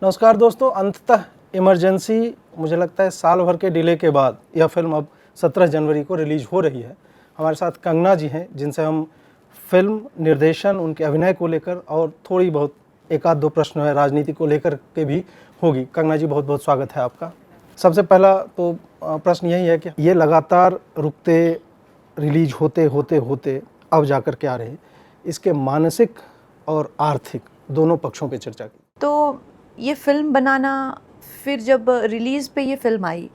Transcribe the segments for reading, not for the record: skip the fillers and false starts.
नमस्कार दोस्तों, अंततः इमरजेंसी मुझे लगता है साल भर के डिले के बाद यह फिल्म अब 17 जनवरी को रिलीज हो रही है। हमारे साथ कंगना जी हैं, जिनसे हम फिल्म निर्देशन, उनके अभिनय को लेकर और थोड़ी बहुत एक आध दो प्रश्न है राजनीति को लेकर के भी होगी। कंगना जी, बहुत बहुत स्वागत है आपका। सबसे पहला तो प्रश्न यही है कि ये लगातार रुकते रिलीज होते होते होते अब जाकर के आ रहे, इसके मानसिक और आर्थिक दोनों पक्षों पे चर्चा की। तो ये फिल्म बनाना, फिर जब रिलीज़ पे ये फिल्म आई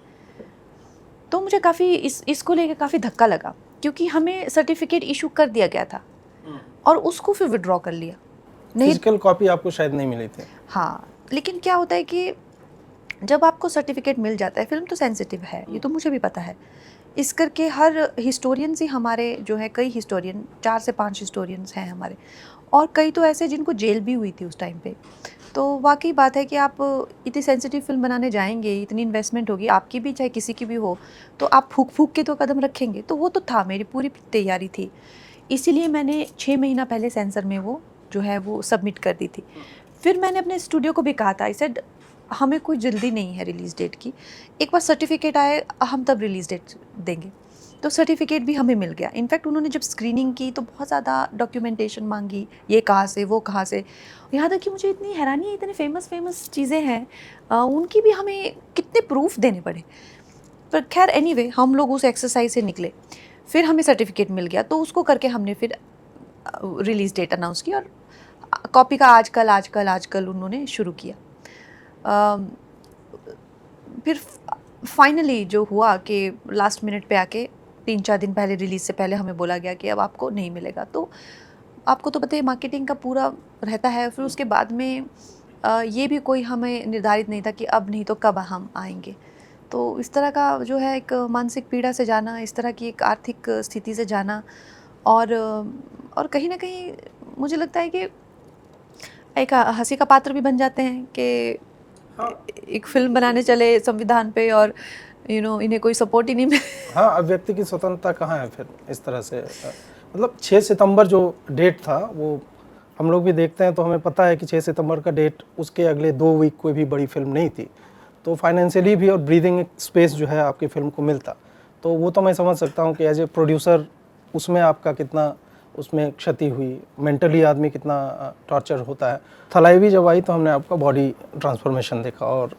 तो मुझे काफ़ी इसको लेकर काफ़ी धक्का लगा, क्योंकि हमें सर्टिफिकेट इशू कर दिया गया था और उसको फिर विड्रॉ कर लिया। नहीं, फिजिकल कॉपी आपको शायद नहीं मिली थी। हाँ, लेकिन क्या होता है कि जब आपको सर्टिफिकेट मिल जाता है, फिल्म तो सेंसिटिव है, ये तो मुझे भी पता है। इस करके हर हिस्टोरियंस ही हमारे जो है, कई हिस्टोरियन, 4 से 5 हिस्टोरियंस हैं हमारे, और कई तो ऐसे जिनको जेल भी हुई थी उस टाइम पे। तो वाकई बात है कि आप इतनी सेंसिटिव फिल्म बनाने जाएंगे, इतनी इन्वेस्टमेंट होगी आपकी भी चाहे किसी की भी हो, तो आप फूक फूक के तो कदम रखेंगे। तो वो तो था, मेरी पूरी तैयारी थी, इसीलिए मैंने 6 महीना पहले सेंसर में वो जो है वो सबमिट कर दी थी। फिर मैंने अपने स्टूडियो को भी कहा था, आई सेड हमें कोई जल्दी नहीं है रिलीज़ डेट की, एक बार सर्टिफिकेट आए हम तब रिलीज़ डेट देंगे। तो सर्टिफिकेट भी हमें मिल गया। इनफैक्ट उन्होंने जब स्क्रीनिंग की तो बहुत ज़्यादा डॉक्यूमेंटेशन मांगी, ये कहाँ से वो कहाँ से, यहाँ तक कि मुझे इतनी हैरानी है, इतने फेमस चीज़ें हैं उनकी भी हमें कितने प्रूफ देने पड़े। पर खैर एनीवे, हम लोग उस एक्सरसाइज से निकले, फिर हमें सर्टिफिकेट मिल गया। तो उसको करके हमने फिर रिलीज़ डेट अनाउंस की और कॉपी का आजकल उन्होंने शुरू किया। फिर फाइनली जो हुआ कि लास्ट मिनट पे आके 3-4 दिन पहले, रिलीज़ से पहले हमें बोला गया कि अब आपको नहीं मिलेगा। तो आपको तो पता है मार्केटिंग का पूरा रहता है। फिर उसके बाद में ये भी कोई हमें निर्धारित नहीं था कि अब नहीं तो कब हम आएंगे। तो इस तरह का जो है एक मानसिक पीड़ा से जाना, इस तरह की एक आर्थिक स्थिति से जाना, और कहीं ना कहीं मुझे लगता है कि एक हंसी का पात्र भी बन जाते हैं कि एक फिल्म बनाने चले संविधान पे और इन्हें कोई सपोर्ट ही नहीं मिले। हाँ, अब व्यक्ति की स्वतंत्रता कहाँ है फिर इस तरह से। मतलब 6 सितंबर जो डेट था, वो हम लोग भी देखते हैं तो हमें पता है कि 6 सितंबर का डेट, उसके अगले 2 वीक कोई भी बड़ी फिल्म नहीं थी, तो फाइनेंशियली भी और ब्रीदिंग स्पेस जो है आपकी फिल्म को मिलता। तो वो तो मैं समझ सकता हूँ कि एज ए प्रोड्यूसर उसमें आपका कितना उसमें क्षति हुई, मेंटली आदमी कितना टॉर्चर होता है। थलाई भी जब आई तो हमने आपका बॉडी ट्रांसफॉर्मेशन देखा, और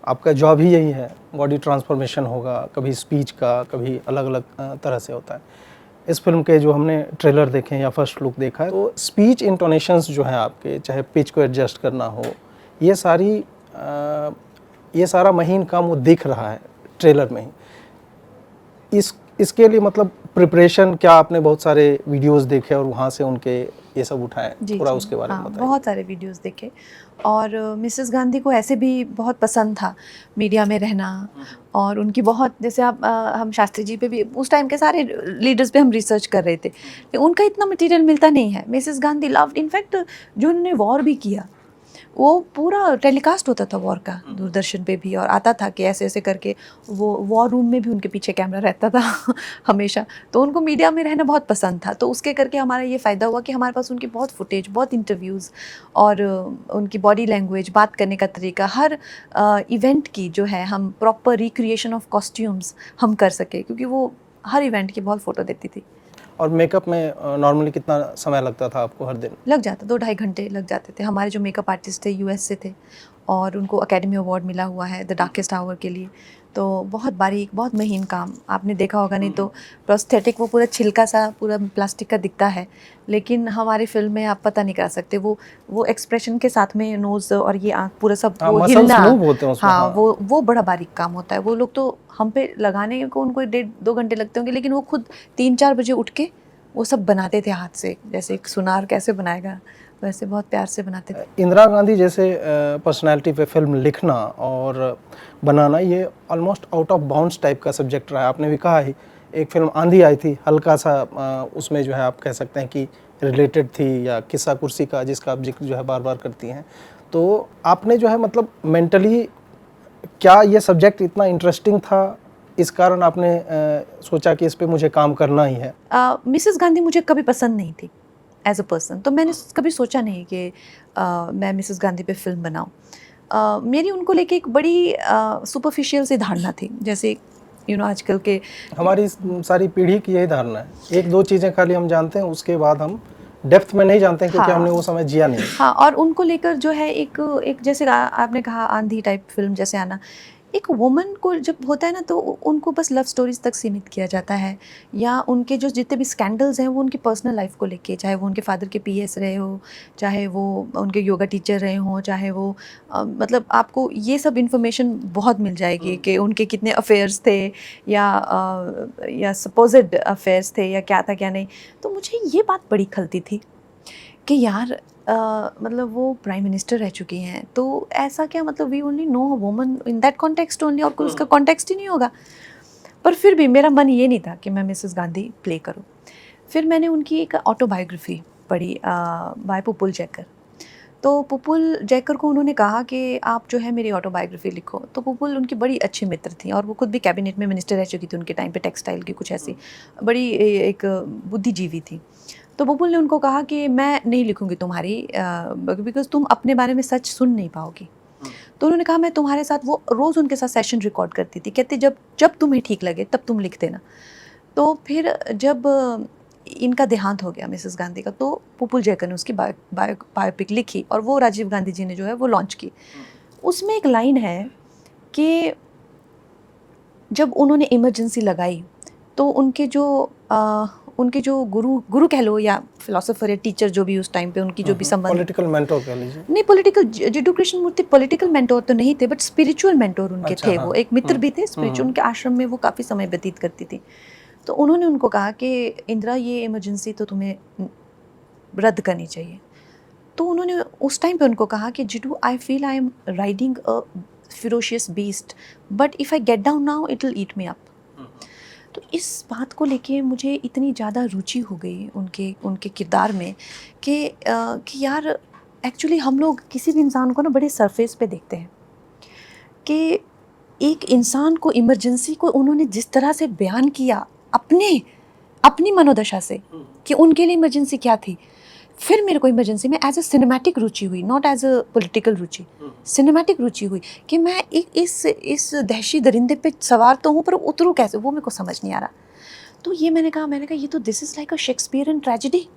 आपका जॉब ही यही है, बॉडी ट्रांसफॉर्मेशन होगा, कभी स्पीच का, कभी अलग अलग तरह से होता है। इस फिल्म के जो हमने ट्रेलर देखे या फर्स्ट लुक देखा है, तो स्पीच इंटोनेशंस जो हैं आपके, चाहे पिच को एडजस्ट करना हो, ये सारा महीन काम वो दिख रहा है ट्रेलर में ही। इसके लिए मतलब प्रिपरेशन क्या, आपने बहुत सारे वीडियोस देखे और वहाँ से उनके ये सब उठाए, थोड़ा उसके बारे में बताइए। बहुत सारे वीडियोस देखे, और मिसेस गांधी को ऐसे भी बहुत पसंद था मीडिया में रहना, और उनकी बहुत, जैसे आप हम शास्त्री जी पे भी, उस टाइम के सारे लीडर्स पे हम रिसर्च कर रहे थे, उनका इतना मटेरियल मिलता नहीं है। मिसेस गांधी लव्ड, इनफैक्ट जो उन्होंने वॉर भी किया वो पूरा टेलीकास्ट होता था वॉर का दूरदर्शन पे भी, और आता था कि ऐसे ऐसे करके, वो वॉर रूम में भी उनके पीछे कैमरा रहता था हमेशा। तो उनको मीडिया में रहना बहुत पसंद था, तो उसके करके हमारा ये फ़ायदा हुआ कि हमारे पास उनकी बहुत फुटेज, बहुत इंटरव्यूज़, और उनकी बॉडी लैंग्वेज, बात करने का तरीका, हर इवेंट की जो है हम प्रॉपर रिक्रिएशन ऑफ कॉस्ट्यूम्स हम कर सके, क्योंकि वो हर इवेंट की बहुत फ़ोटो देती थी। और मेकअप में नॉर्मली कितना समय लगता था आपको हर दिन? लग जाता, 2-2.5 घंटे लग जाते थे। हमारे जो मेकअप आर्टिस्ट थे यूएस से थे, और उनको अकेडमी अवार्ड मिला हुआ है द डार्केस्ट आवर के लिए। तो बहुत बारीक, बहुत महीन काम, आपने देखा होगा, नहीं तो प्रोस्थेटिक वो पूरा छिलका सा, पूरा प्लास्टिक का दिखता है, लेकिन हमारी फिल्म में आप पता नहीं कर सकते, वो एक्सप्रेशन के साथ में नोज़ और ये आँख पूरा सब वो हिलना, हाँ, वो बड़ा बारीक काम होता है। वो लोग तो हम पे लगाने को उनको 1.5-2 घंटे लगते होंगे, लेकिन वो खुद 3-4 बजे उठ के वो सब बनाते थे हाथ से, जैसे एक सुनार कैसे बनाएगा वैसे बहुत प्यार से बनाते थे। इंदिरा गांधी जैसे पर्सनालिटी पे फिल्म लिखना और बनाना, ये almost out of bounds type का सब्जेक्ट रहा है। आपने भी कहा ही, एक फिल्म आंधी आई थी, हल्का सा उसमें जो है आप कह सकते हैं कि रिलेटेड थी, या किस्सा कुर्सी का जिसका आप जिक्र जो है बार बार करती हैं। तो आपने जो है मतलब मेंटली, क्या ये सब्जेक्ट इतना इंटरेस्टिंग था, इस कारण आपने सोचा कि इस पे मुझे काम करना ही है? मिसेस गांधी मुझे कभी पसंद नहीं थी, एज अ पर्सन। तो मैंने कभी सोचा नहीं कि मैं मिसेस गांधी पे फिल्म बनाऊँ। मेरी उनको लेके एक बड़ी सुपरफिशियल सी धारणा थी, जैसे आजकल के हमारी सारी पीढ़ी की यही धारणा है, एक दो चीज़ें खाली हम जानते हैं, उसके बाद हम डेप्थ में नहीं जानते हैं, क्योंकि हाँ, हमने वो समय जिया नहीं। हाँ, और उनको लेकर जो है एक जैसे आपने कहा आंधी टाइप फिल्म जैसे आना, एक वुमन को जब होता है ना तो उनको बस लव स्टोरीज तक सीमित किया जाता है, या उनके जो जितने भी स्कैंडल्स हैं वो उनकी पर्सनल लाइफ को लेके, चाहे वो उनके फादर के पीएस रहे हो, चाहे वो उनके योगा टीचर रहे हों, चाहे वो मतलब आपको ये सब इन्फॉर्मेशन बहुत मिल जाएगी कि उनके कितने अफेयर्स थे या सपोज्ड अफेयर्स थे या क्या था क्या नहीं। तो मुझे ये बात बड़ी खलती थी कि यार मतलब वो प्राइम मिनिस्टर रह चुकी हैं, तो ऐसा क्या, मतलब we only know a woman in that context only, और कोई उसका कॉन्टेक्स्ट ही नहीं होगा। पर फिर भी मेरा मन ये नहीं था कि मैं मिसेस गांधी प्ले करूं। फिर मैंने उनकी एक ऑटोबायोग्राफी पढ़ी बाय पुपुल जैकर। तो पुपुल जैकर को उन्होंने कहा कि आप जो है मेरी ऑटोबायोग्राफी लिखो। तो पुपुल उनकी बड़ी अच्छी मित्र थी, और वो खुद भी कैबिनेट में मिनिस्टर रह चुकी थी उनके टाइम पे, टेक्सटाइल की कुछ ऐसी बड़ी एक बुद्धिजीवी थी। तो बुलबुल ने उनको कहा कि मैं नहीं लिखूंगी तुम्हारी, बिकॉज तुम अपने बारे में सच सुन नहीं पाओगी। तो उन्होंने कहा मैं तुम्हारे साथ, वो रोज़ उनके साथ सेशन रिकॉर्ड करती थी, कहते जब जब तुम्हें ठीक लगे तब तुम लिख देना। तो फिर जब इनका देहांत हो गया मिसेस गांधी का, तो पुपुल जैकर ने उसकी बायोपिक लिखी, और वो राजीव गांधी जी ने जो है वो लॉन्च की। उसमें एक लाइन है कि जब उन्होंने इमरजेंसी लगाई तो उनके जो गुरु कह लो, या फिलोसोफर या टीचर जो भी उस टाइम पे उनकी जो भी संबंध, पॉलिटिकल मेंटोर कह लीजिए। नहीं, political, Jiddu Krishnamurthy political mentor तो नहीं थे, बट स्पिरिचुअल मेंटोर उनके अच्छा, थे। हाँ। वो एक मित्र भी थे स्पिरिचुअल, उनके आश्रम में वो काफ़ी समय व्यतीत करती थी। तो उन्होंने उनको कहा कि इंदिरा, ये इमरजेंसी तो तुम्हें रद्द करनी चाहिए। तो उन्होंने उस टाइम पे उनको कहा कि Jiddu, I feel I am riding a ferocious beast, but if I get down now it will eat me up. तो इस बात को लेके मुझे इतनी ज़्यादा रुचि हो गई उनके किरदार में कि यार एक्चुअली हम लोग किसी भी इंसान को ना बड़े सरफेस पे देखते हैं, कि एक इंसान को इमरजेंसी को उन्होंने जिस तरह से बयान किया अपनी मनोदशा से कि उनके लिए इमरजेंसी क्या थी। फिर मेरे को इमरजेंसी में एज अ सिनेमैटिक रुचि हुई, नॉट एज अ पॉलिटिकल रुचि, सिनेमैटिक रुचि हुई कि मैं इस दहशी दरिंदे पे सवार तो हूँ, पर उतरूँ कैसे, वो मेरे को समझ नहीं आ रहा। तो ये मैंने कहा ये तो this is like a Shakespearean tragedy.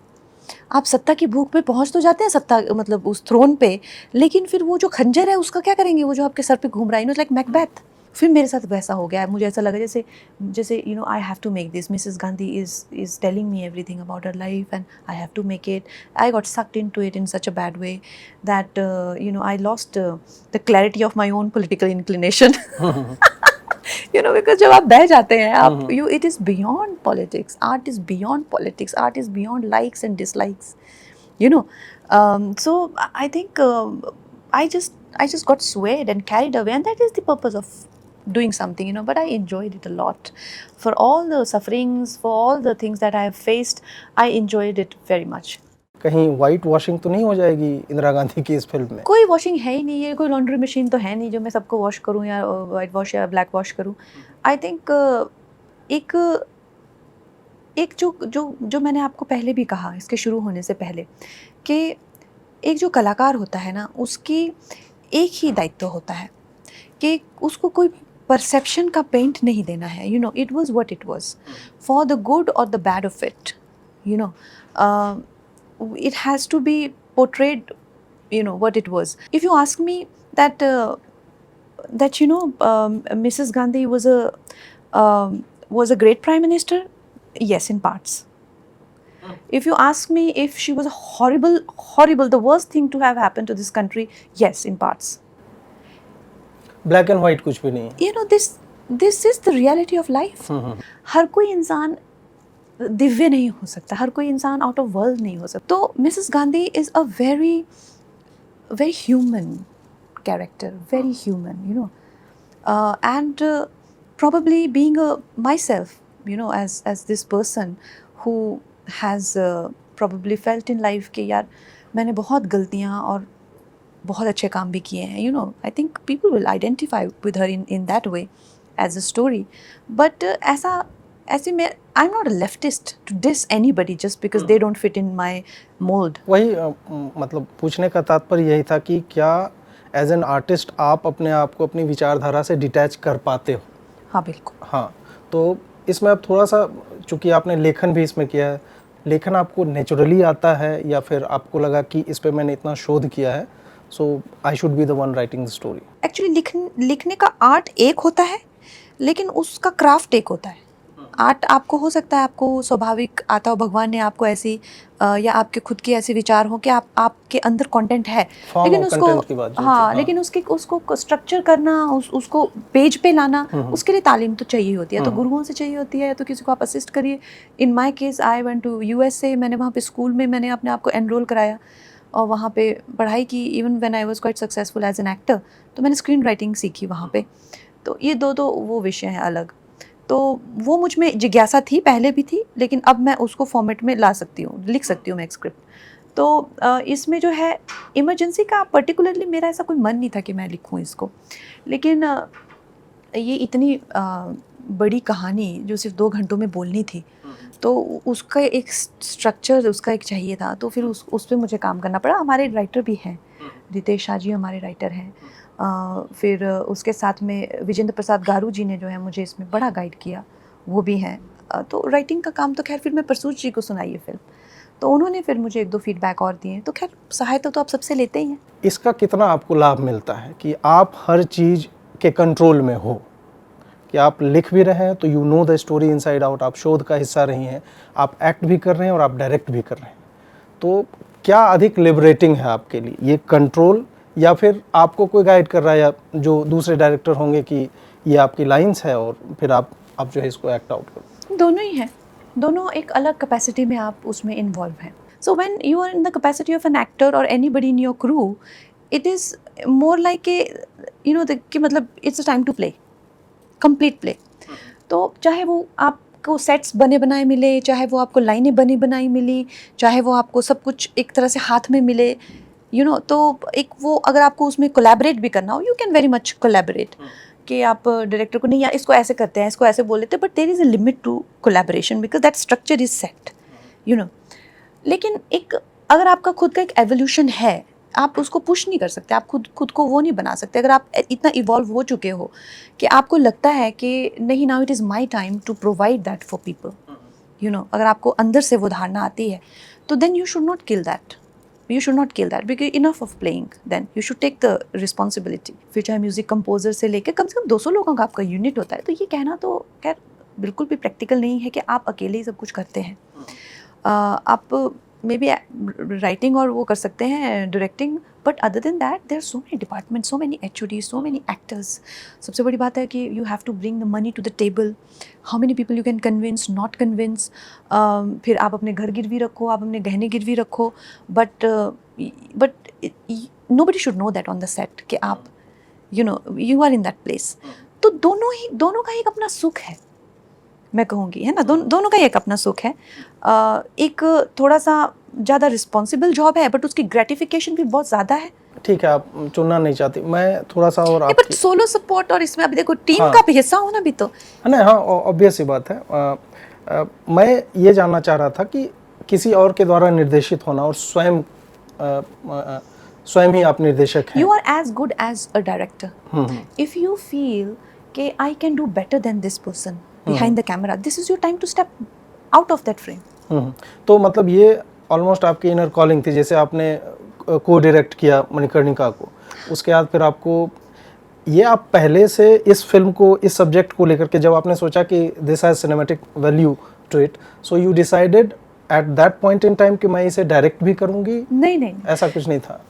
आप सत्ता की भूख पे पहुँच तो जाते हैं, सत्ता मतलब उस थ्रोन पे, लेकिन फिर वो जो खंजर है उसका क्या करेंगे, वो जो आपके सर पे घूम रहा है, लाइक मैकबेथ। फिर मेरे साथ वैसा हो गया, मुझे ऐसा लगा जैसे जैसे I have to make this, Mrs Gandhi is telling me everything about her life and I have to make it. I got sucked into it in such a bad way that I lost the clarity of my own political inclination. Because जब आप बह जाते हैं, आप it is beyond politics, art is beyond politics, art is beyond likes and dislikes, so I think I just got swayed and carried away, and that is the purpose of doing something, but I enjoyed it a lot. For all the sufferings, for all the things that I have faced, I enjoyed it very much. कहीं white washing तो नहीं हो जाएगी इंदिरा गांधी की इस film में? कोई washing है ही नहीं, ये कोई लॉन्ड्री मशीन तो है नहीं जो मैं सबको वॉश करूं या वाइट वॉश या ब्लैक वॉश करूं। आई थिंक एक जो मैंने आपको पहले भी कहा इसके शुरू होने से पहले, कि एक जो कलाकार होता है ना, उसकी एक ही दायित्व होता है कि उसको कोई परसेप्शन का पेंट नहीं देना है। It was what it was, for the good और the bad of it, it has to be portrayed what it was. If you ask me that Mrs. Gandhi was a great prime minister, yes, in parts. If you ask me if she was a horrible, the worst thing to have happened to this country, yes, in parts. Black and white कुछ भी नहीं। this is the reality of life. हर कोई इंसान दिव्य नहीं हो सकता, हर कोई इंसान आउट ऑफ वर्ल्ड नहीं हो सकता। तो Mrs Gandhi is a very human character, very human, and probably being myself, as this person who has probably felt in life कि यार मैंने बहुत गलतियाँ और बहुत अच्छे काम भी किए हैं, I think people will identify with her in that way as a story. But ऐसे में I'm not a leftist to diss anybody just because they don't fit in my mold. वही मतलब पूछने का तात्पर्य यही था कि क्या एज एन आर्टिस्ट आप अपने आप को अपनी विचारधारा से डिटैच कर पाते हो? हाँ बिल्कुल। हाँ, तो इसमें अब थोड़ा सा, चूँकि आपने लेखन भी इसमें किया है, लेखन आपको नेचुरली आता है या फिर आपको लगा कि इस पे मैंने इतना शोध किया है, so I should be the one writing the story? Actually लिखने का आर्ट एक होता है, लेकिन उसका क्राफ्ट एक होता है। आर्ट आपको हो सकता है आपको स्वाभाविक आता हो, भगवान ने आपको ऐसी या आपके खुद के ऐसे विचार हो कि आपके अंदर कंटेंट है, Form लेकिन of उसको content की बात जो थी, हाँ, हाँ। लेकिन उसको स्ट्रक्चर करना, उसको पेज पे लाना, उसके लिए तालीम तो चाहिए होती है, तो गुरुओं से चाहिए होती है, या तो किसी को आप असिस्ट करिए। In my case I went to USA, मैंने वहाँ पे स्कूल में मैंने अपने आप को एनरोल कराया और वहाँ पे पढ़ाई की। Even when I was quite successful as an actor, तो मैंने स्क्रीन राइटिंग सीखी वहाँ पे। तो ये दो वो विषय हैं अलग। तो वो मुझ में जिज्ञासा थी, पहले भी थी, लेकिन अब मैं उसको फॉर्मेट में ला सकती हूँ, लिख सकती हूँ मैं एक स्क्रिप्ट। तो इसमें जो है इमरजेंसी का पर्टिकुलरली मेरा ऐसा कोई मन नहीं था कि मैं लिखूँ इसको, लेकिन ये इतनी बड़ी कहानी जो सिर्फ 2 घंटों में बोलनी थी, तो उसका एक स्ट्रक्चर उसका एक चाहिए था, तो फिर उस पर मुझे काम करना पड़ा। हमारे राइटर भी हैं, रितेश शाह जी हमारे राइटर हैं। फिर उसके साथ में विजेंद्र प्रसाद गारू जी ने जो है मुझे इसमें बड़ा गाइड किया, वो भी हैं। तो राइटिंग का काम तो खैर फिर मैं प्रसूत जी को सुनाई है फिल्म, तो उन्होंने फिर मुझे 1-2 फीडबैक और दिए। तो खैर सहायता तो आप सबसे लेते ही हैं। इसका कितना आपको लाभ मिलता है कि आप हर चीज़ के कंट्रोल में हो, कि आप लिख भी रहे हैं तो you know the story inside out, आप शोध का हिस्सा रही हैं, आप एक्ट भी कर रहे हैं और आप डायरेक्ट भी कर रहे हैं, तो क्या अधिक लिबरेटिंग है आपके लिए, ये कंट्रोल या फिर आपको कोई गाइड कर रहा है या जो दूसरे डायरेक्टर होंगे कि ये आपकी लाइंस है और फिर आप जो है इसको एक्ट आउट करो? दोनों ही हैं, दोनों एक अलग कैपेसिटी में आप उसमें इन्वॉल्व हैं। So when you are in the capacity of an actor और anybody in your crew, it is more like a कि मतलब it's a time to play, complete play. तो चाहे वो आपको सेट्स बने बनाए मिले, चाहे वो आपको लाइनें बनी बनाई मिली, चाहे वो आपको सब कुछ एक तरह से हाथ में मिले, तो एक वो अगर आपको उसमें कोलैबोरेट भी करना हो, you can very much collaborate, कि आप डायरेक्टर को नहीं यार इसको ऐसे करते हैं, इसको ऐसे बोल लेते हैं, but there is a limit to collaboration because that structure is set, लेकिन एक अगर आपका खुद का एक एवोल्यूशन है, आप उसको पुश नहीं कर सकते, आप खुद को वो नहीं बना सकते। अगर आप इतना इवॉल्व हो चुके हो कि आपको लगता है कि नहीं, now it is my time to provide that for people, अगर आपको अंदर से वो धारणा आती है, तो then you should not kill that, because enough of playing, then you should take the responsibility। फिर चाहे म्यूज़िक कंपोजर से लेकर कम से कम 200 लोगों का आपका यूनिट होता है, तो ये कहना तो खैर बिल्कुल भी प्रैक्टिकल नहीं है कि आप अकेले ही सब कुछ करते हैं। आप मे बी राइटिंग और वो कर सकते हैं, directing, but other than that there are so many department, so many HOD, so many actors. सबसे बड़ी बात है कि you have to bring the money to the table, how many people you can convince, not convince. फिर आप अपने घर गिरवी रखो, आप अपने गहने गिरवी रखो, but nobody should know that on the set कि आप you are in that place. तो दोनों का एक अपना सुख है, मैं कहूँगी, है ना, दोनों का एक अपना सुख है। एक थोड़ा सा ज़्यादा रिस्पॉन्सिबल जॉब है, बट उसकी ग्रेटिफिकेशन भी बहुत ज़्यादा है। ठीक है, आप चुनना नहीं चाहती, मैं थोड़ा सा और बट सोलो सपोर्ट और इसमें अभी देखो टीम का भी हिस्सा होना भी तो नहीं, हाँ ऑब्वियस सी बात है। मैं ये जानना चाह रहा था कि किसी और के द्वारा निर्देशित होना और स्वयं ही आप निर्देशक हैं। You are as good as a director. If you feel कि I can do better than this person behind the camera, this is your time to step out of that frame। तो मतलब ये ऑलमोस्ट आपकी inner calling थी, जैसे आपने को direct किया मणिकर्णिका को, उसके बाद फिर आपको ये आप पहले से इस फिल्म को, इस सब्जेक्ट को लेकर के जब आपने सोचा कि this has cinematic value to it, so you decided at that point in time कि मैं इसे डायरेक्ट भी करूंगी? नहीं, ऐसा कुछ नहीं था।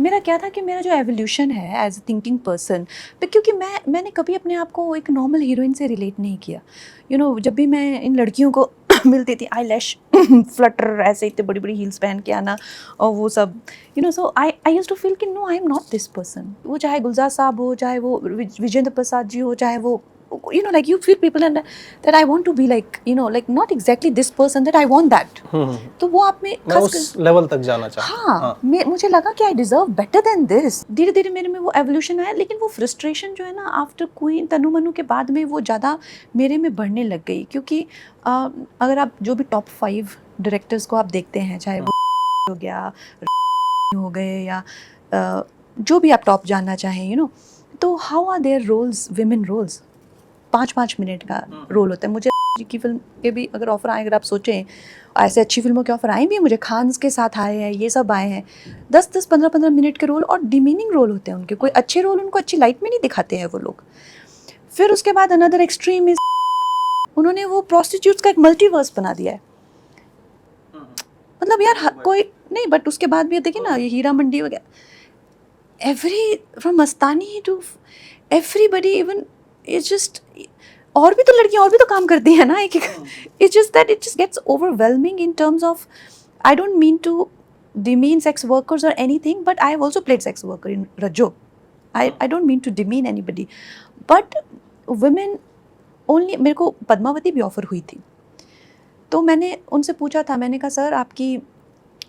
मेरा क्या था कि मेरा जो एवोल्यूशन है एज अ थिंकिंग पर्सन, क्योंकि मैंने कभी अपने आप को एक नॉर्मल हीरोइन से रिलेट नहीं किया। जब भी मैं इन लड़कियों को मिलती थी, आई लैश फ्लटर, ऐसे इतने बड़ी बड़ी हील्स पहन के आना और वो सब, so I used to feel कि no, I am not this person. वो चाहे गुलजार साहब हो, चाहे वो विजेंद्र प्रसाद जी हो, चाहे वो you know, like you feel people and that I want to be like, you know, like not exactly this person, that I want that. तो वो आप में मैं उस लेवल तक जाना चाहता हूँ। हाँ, मुझे लगा कि I deserve better than this. धीरे धीरे मेरे में वो एवोल्यूशन आया, लेकिन वो फ्रस्ट्रेशन जो है ना आफ्टर क्वीन तनु मनु के बाद में वो ज़्यादा मेरे में बढ़ने लग गई, क्योंकि अगर आप जो भी टॉप 5 डायरेक्टर्स को आप देखते हैं, चाहे वो हो गया, हो गए, या जो भी आप टॉप जानना चाहें, यू नो, तो how are their roles, women roles 5-5 minute का रोल होता है। मुझे की फिल्म के भी अगर ऑफर आए, अगर आप सोचें ऐसे अच्छी फिल्मों के ऑफर आए भी हैं, मुझे खान्स के साथ आए हैं, ये सब आए हैं, 10-10 15-15 मिनट के रोल, और डिमीनिंग रोल होते हैं उनके। कोई अच्छे रोल उनको अच्छी लाइट में नहीं दिखाते हैं वो लोग। फिर उसके बाद अनदर एक्सट्रीम इज, उन्होंने वो प्रोस्टिट्यूट्स का एक मल्टीवर्स बना दिया है। मतलब यार कोई नहीं, बट उसके बाद भी देखिए ना, ये हीरा मंडी वगैरह, every from Mastani to everybody, even it's just, और भी तो लड़कियां और भी तो काम करती हैं ना, एक it's just that it just gets overwhelming in terms of, I don't mean to demean sex workers or anything, but I have also played sex worker in Rajo. I don't mean to demean anybody, but women only, मेरे को पद्मावती भी offer हुई थी, तो मैंने उनसे पूछा था, मैंने कहा सर आपकी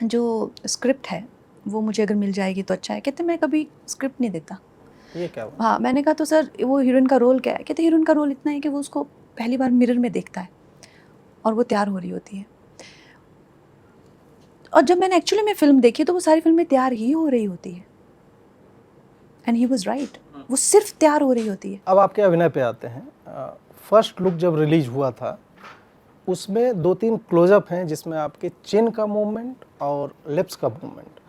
जो स्क्रिप्ट है वो मुझे अगर मिल जाएगी तो अच्छा है। कहते मैं कभी स्क्रिप्ट नहीं देता। ये क्या हुआ? हाँ, मैंने कहा तो सर वो हीरोइन का रोल क्या है? कहते हीरोइन का रोल इतना है कि वो उसको पहली बार मिरर में देखता है और वो तैयार हो रही होती है, और जब मैंने एक्चुअली में फिल्म देखी तो वो सारी फिल्में तैयार ही हो रही होती है, एंड ही वाज राइट, वो सिर्फ तैयार हो रही होती है। अब आपके अभिनय पे आते हैं। फर्स्ट लुक जब रिलीज हुआ था उसमें 2-3 क्लोजअप हैं जिसमें आपके चिन का मूवमेंट और लिप्स का मूवमेंट,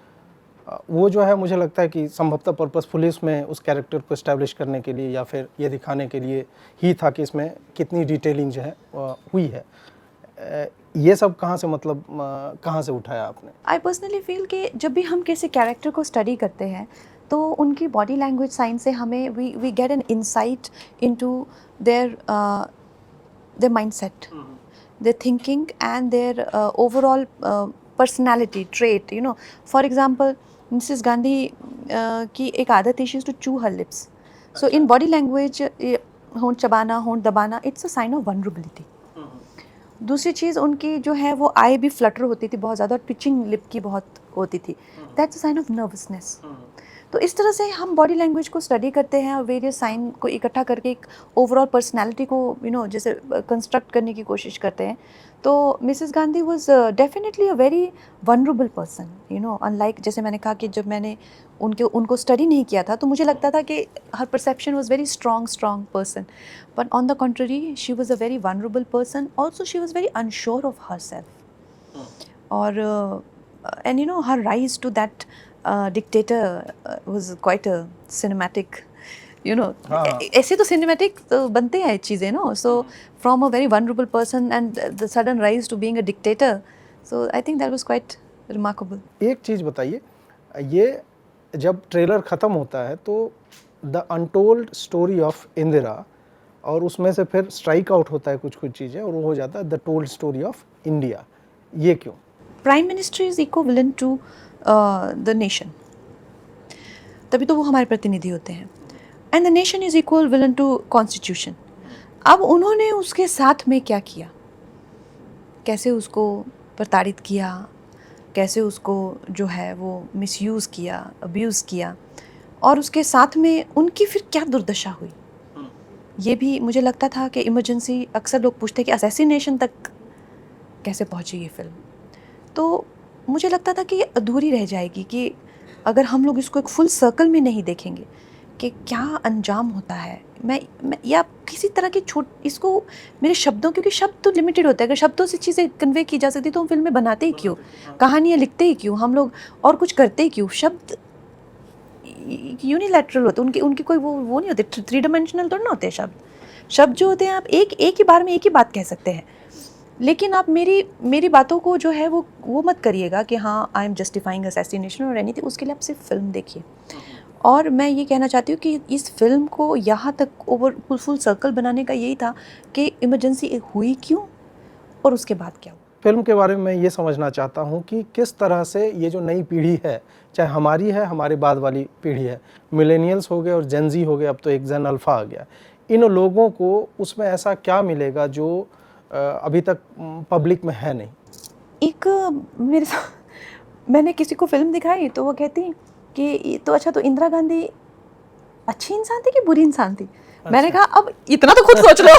वो जो है मुझे लगता है कि संभवतः पर्पसफुली उसमें उस कैरेक्टर को एस्टैब्लिश करने के लिए या फिर ये दिखाने के लिए ही था कि इसमें कितनी डिटेलिंग जो है हुई है। ये सब कहाँ से, मतलब कहाँ से उठाया आपने? आई पर्सनली फील कि जब भी हम किसी कैरेक्टर को स्टडी करते हैं तो उनकी बॉडी लैंग्वेज साइन से हमें we get an insight into their mindset, their thinking and their overall personality trait, you know. For example, Mrs. Gandhi की एक आदत थी, she used to chew her lips. So in body language, होंठ चबाना, होंठ दबाना, it's a sign of vulnerability. दूसरी चीज़ उनकी जो है वो आई भी फ्लटर होती थी बहुत ज़्यादा, और ट्विचिंग लिप की बहुत होती थी, that's a sign of nervousness. तो इस तरह से हम बॉडी लैंग्वेज को स्टडी करते हैं और वेरियस साइन को इकट्ठा करके एक ओवरऑल पर्सनालिटी को जैसे कंस्ट्रक्ट करने की कोशिश करते हैं। तो Mrs Gandhi was definitely a very vulnerable person, unlike, जैसे मैंने कहा कि जब मैंने उनको स्टडी नहीं किया था तो मुझे लगता था कि her perception was very strong person, but on the contrary she was a very vulnerable person, also she was very unsure of her self, और and her rise to that dictator was quite a cinematic, ऐसे तो cinematic तो बनते हैं चीज़ें, so from a very vulnerable person and the sudden rise to being a dictator, so I think that was quite remarkable. एक चीज़ बताइए, ये जब ट्रेलर ख़त्म होता है तो the untold story of Indira, और उसमें से फिर स्ट्राइक आउट होता है कुछ चीज़ें और वो हो जाता है the told story of India, ये क्यों? Prime minister is equivalent to the nation, तभी तो वो हमारे प्रतिनिधि होते हैं, and the nation is equivalent to constitution. अब उन्होंने उसके साथ में क्या किया, कैसे उसको प्रताड़ित किया, कैसे उसको जो है वो मिसयूज़ किया, अब्यूज़ किया, और उसके साथ में उनकी फिर क्या दुर्दशा हुई, ये भी मुझे लगता था कि इमरजेंसी, अक्सर लोग पूछते हैं कि असैसिनेशन तक कैसे पहुंची ये फिल्म, तो मुझे लगता था कि ये अधूरी रह जाएगी कि अगर हम लोग इसको एक फुल सर्कल में नहीं देखेंगे कि क्या अंजाम होता है। मैं या किसी तरह की इसको मेरे शब्दों, क्योंकि शब्द तो लिमिटेड होते हैं, अगर शब्दों से चीज़ें कन्वे की जा सकती तो हम फिल्में बनाते ही क्यों, कहानियाँ लिखते ही क्यों, हम लोग और कुछ करते ही क्यों। शब्द यूनिलैटरल होते, उनकी कोई वो नहीं होते, 3 डायमेंशनल तो नहीं होते शब्द जो होते हैं, आप एक ही बार में एक ही बात कह सकते हैं, लेकिन आप मेरी बातों को जो है वो मत करिएगा कि हाँ आई एम जस्टिफाइंग असैसिनेशन और एनीथिंग, उसके लिए आप सिर्फ फिल्म देखिए। और मैं ये कहना चाहती हूँ कि इस फिल्म को यहाँ तक फुल सर्कल बनाने का यही था कि इमरजेंसी हुई क्यों और उसके बाद क्या हुआ। फिल्म के बारे में मैं ये समझना चाहता हूँ कि किस तरह से ये जो नई पीढ़ी है, चाहे हमारी है, हमारे बाद वाली पीढ़ी है, मिलेनियल्स हो गए और जेन ज़ी हो गए, अब तो एक जेन अल्फ़ा आ गया, इन लोगों को उसमें ऐसा क्या मिलेगा जो अभी तक पब्लिक में है नहीं? एक मेरे साथ मैंने किसी को फिल्म दिखाई तो वो कहती कि तो अच्छा, तो इंदिरा गांधी अच्छी इंसान थी कि बुरी इंसान थी? मैंने कहा अब इतना तो खुद सोच लो।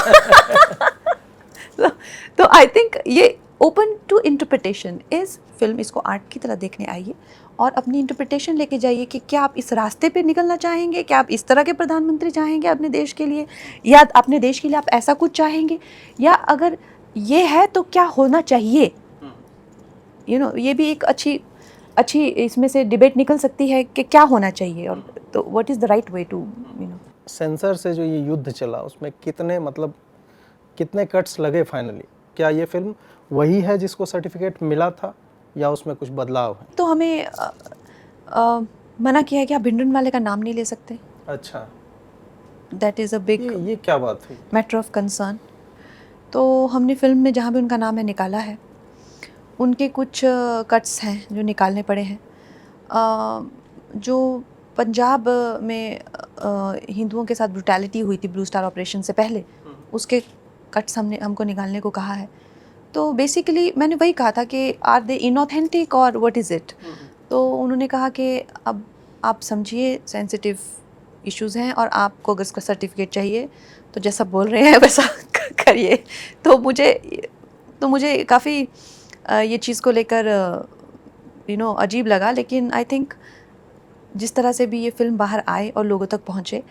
तो आई थिंक ये open to interpretation is film, इसको आर्ट की तरह देखने आइए और अपनी इंटरप्रिटेशन लेके जाइए कि क्या आप इस रास्ते पे निकलना चाहेंगे, क्या आप इस तरह के प्रधानमंत्री चाहेंगे अपने देश के लिए, या अपने देश के लिए आप ऐसा कुछ चाहेंगे, या अगर ये है तो क्या होना चाहिए। ये भी एक अच्छी इसमें से डिबेट निकल सकती है कि क्या होना चाहिए, और तो what is the right way to sensor से जो ये युद्ध चला उसमें कितने कट्स लगे फाइनली? क्या ये फिल्म वही है जिसको सर्टिफिकेट मिला था या उसमें कुछ बदलाव है? तो हमें मना किया है कि आप भिंडरन वाले का नाम नहीं ले सकते। अच्छा, दैट इज़ अ बिग ये क्या बात हुई? Matter of concern. तो हमने फिल्म में जहाँ भी उनका नाम है निकाला है। उनके कुछ कट्स हैं जो निकालने पड़े हैं। जो पंजाब में हिंदुओं के साथ ब्रुटैलिटी हुई थी ब्लू स्टार ऑपरेशन से पहले, उसके कट्स हमको निकालने को कहा है। तो बेसिकली मैंने वही कहा था कि आर दे इनऑथेंटिक और व्हाट इज़ इट। तो उन्होंने कहा कि अब आप समझिए सेंसिटिव इश्यूज़ हैं और आपको अगर इसका सर्टिफिकेट चाहिए तो जैसा बोल रहे हैं वैसा करिए। तो मुझे काफ़ी ये चीज़ को लेकर अजीब लगा, लेकिन आई थिंक जिस तरह से भी ये फ़िल्म बाहर आए और लोगों तक पहुँचे,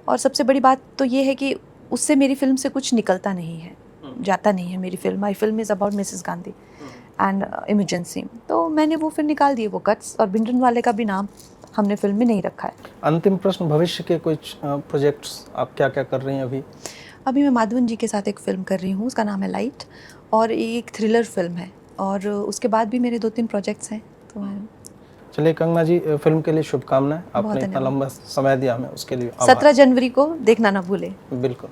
और सबसे बड़ी बात तो ये है कि उससे मेरी फ़िल्म से कुछ निकलता नहीं है, जाता नहीं है मेरी फिल्म। My film is about Mrs Gandhi and Imogen Singh. तो मैंने वो फिर निकाल दिए वो कट्स, और भिंडरन वाले का भी नाम हमने फिल्म में नहीं रखा है। अंतिम प्रश्न, भविष्य के कुछ प्रोजेक्ट्स आप क्या क्या कर रही हैं अभी? अभी मैं माधवन जी के साथ एक फ़िल्म कर रही हूँ, उसका नाम है लाइट, और एक थ्रिलर फिल्म है, और उसके बाद भी मेरे 2-3 प्रोजेक्ट्स हैं। तो चलिए कंगना जी, फिल्म के लिए शुभकामनाएं। आपने इतना लंबा समय दिया हमें, उसके लिए 17 जनवरी को देखना ना भूलें। बिल्कुल।